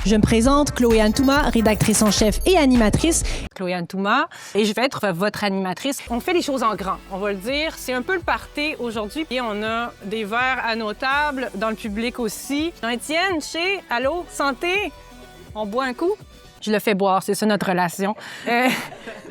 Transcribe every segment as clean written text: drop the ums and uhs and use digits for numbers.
Je me présente, Chloé-Anne Touma, rédactrice en chef et animatrice. Chloé-Anne Touma, et je vais être votre animatrice. On fait les choses en grand, on va le dire. C'est un peu le party aujourd'hui. Et on a des verres à nos tables, dans le public aussi. Jean-Étienne, allô, santé? On boit un coup? Je le fais boire, c'est ça notre relation.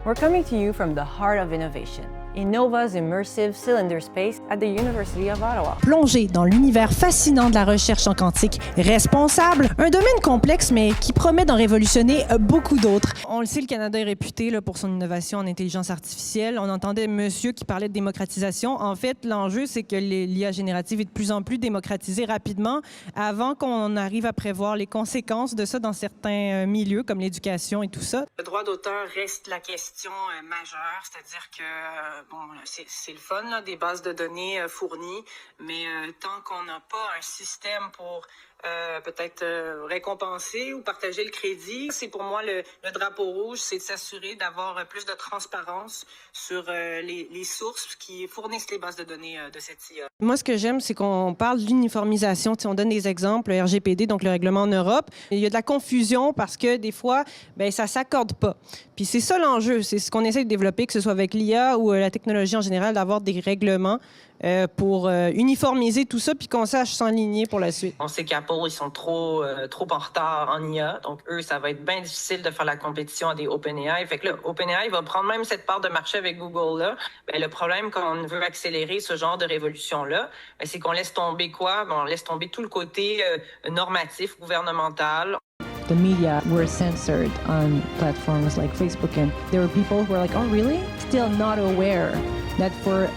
We're coming to you from the heart of innovation. Innova's immersive cylinder space at the University of Ottawa. Plongé dans l'univers fascinant de la recherche en quantique responsable, un domaine complexe mais qui promet d'en révolutionner beaucoup d'autres. On le sait, le Canada est réputé là, pour son innovation en intelligence artificielle. On entendait monsieur qui parlait de démocratisation. En fait, l'enjeu, c'est que l'IA générative est de plus en plus démocratisée rapidement avant qu'on arrive à prévoir les conséquences de ça dans certains milieux comme l'éducation et tout ça. Le droit d'auteur reste la question majeure, c'est-à-dire que c'est le fun, là, des bases de données fournies, mais tant qu'on n'a pas un système pour peut-être récompenser ou partager le crédit, c'est pour moi le drapeau rouge, c'est de s'assurer d'avoir plus de transparence sur les sources qui fournissent les bases de données de cette IA. Moi, ce que j'aime, c'est qu'on parle d'uniformisation. On donne des exemples, le RGPD, donc le règlement en Europe. Il y a de la confusion parce que des fois, ça ne s'accorde pas. Puis c'est ça l'enjeu, c'est ce qu'on essaie de développer, que ce soit avec l'IA ou la technologie en général, d'avoir des règlements pour uniformiser tout ça puis qu'on sache s'enligner pour la suite. On sait qu'Apple, ils sont trop en retard en IA. Donc, eux, ça va être bien difficile de faire la compétition à des OpenAI. Fait que là, OpenAI va prendre même cette part de marché avec Google-là. Le problème quand on veut accélérer ce genre de révolution-là, c'est qu'on laisse tomber quoi? On laisse tomber tout le côté normatif, gouvernemental. The media were censored on platforms like Facebook, and there were people who were like, oh, really? Still not aware that for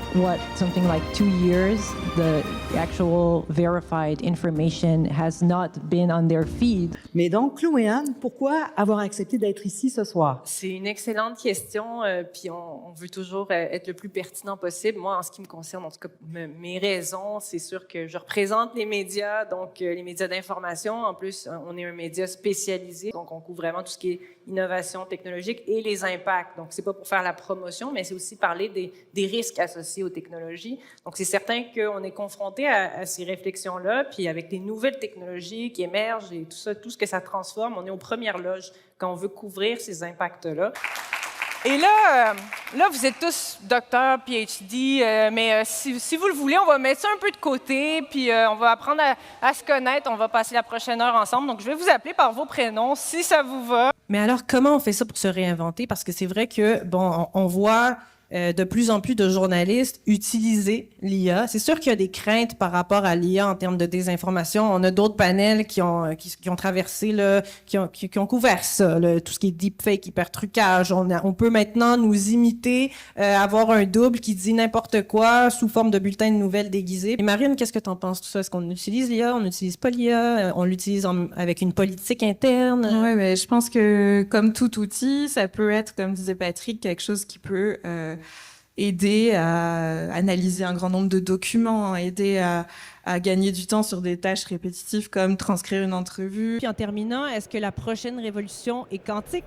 something like 2 years, the actual verified information has not been on their feed. Mais donc, Chloé-Anne, pourquoi avoir accepté d'être ici ce soir? C'est une excellente question, puis on veut toujours être le plus pertinent possible. Moi, en ce qui me concerne, en tout cas, mes raisons, c'est sûr que je représente les médias, donc les médias d'information. En plus, on est un média spécialisé, donc on couvre vraiment tout ce qui est innovation technologique et les impacts. Donc, c'est pas pour faire la promotion, mais c'est aussi parler des risques associés aux technologies. Donc, c'est certain qu'on est confronté à ces réflexions-là, puis avec les nouvelles technologies qui émergent et tout ça, tout ce que ça transforme, on est aux premières loges quand on veut couvrir ces impacts-là. Et là, vous êtes tous docteurs, PhD, mais si vous le voulez, on va mettre ça un peu de côté, puis on va apprendre à se connaître, on va passer la prochaine heure ensemble. Donc, je vais vous appeler par vos prénoms, si ça vous va. Mais alors, comment on fait ça pour se réinventer? Parce que c'est vrai que, on voit de plus en plus de journalistes utiliser l'IA. C'est sûr qu'il y a des craintes par rapport à l'IA en termes de désinformation. On a d'autres panels qui ont traversé, là, qui ont couvert ça, là, tout ce qui est deepfake, hypertrucage. On peut maintenant nous imiter, avoir un double qui dit n'importe quoi sous forme de bulletin de nouvelles déguisé. Et Marine, qu'est-ce que tu en penses de tout ça? Est-ce qu'on utilise l'IA? On n'utilise pas l'IA? On l'utilise avec une politique interne? Oui, mais je pense que comme tout outil, ça peut être, comme disait Patrick, quelque chose qui peut aider à analyser un grand nombre de documents, aider à gagner du temps sur des tâches répétitives comme transcrire une entrevue. Puis en terminant, est-ce que la prochaine révolution est quantique?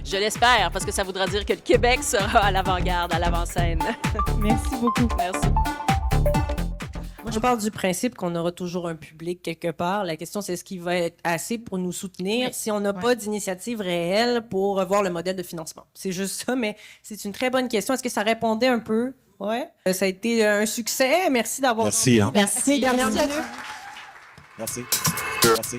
Je l'espère, parce que ça voudra dire que le Québec sera à l'avant-garde, à l'avant-scène. Merci beaucoup. Merci. Moi, je parle du principe qu'on aura toujours un public quelque part. La question, c'est est-ce qu'il va être assez pour nous soutenir si on n'a pas d'initiative réelle pour revoir le modèle de financement? C'est juste ça, mais c'est une très bonne question. Est-ce que ça répondait un peu? Ouais. Ça a été un succès. Merci d'avoir... Merci. Hein. Merci. Merci. Merci.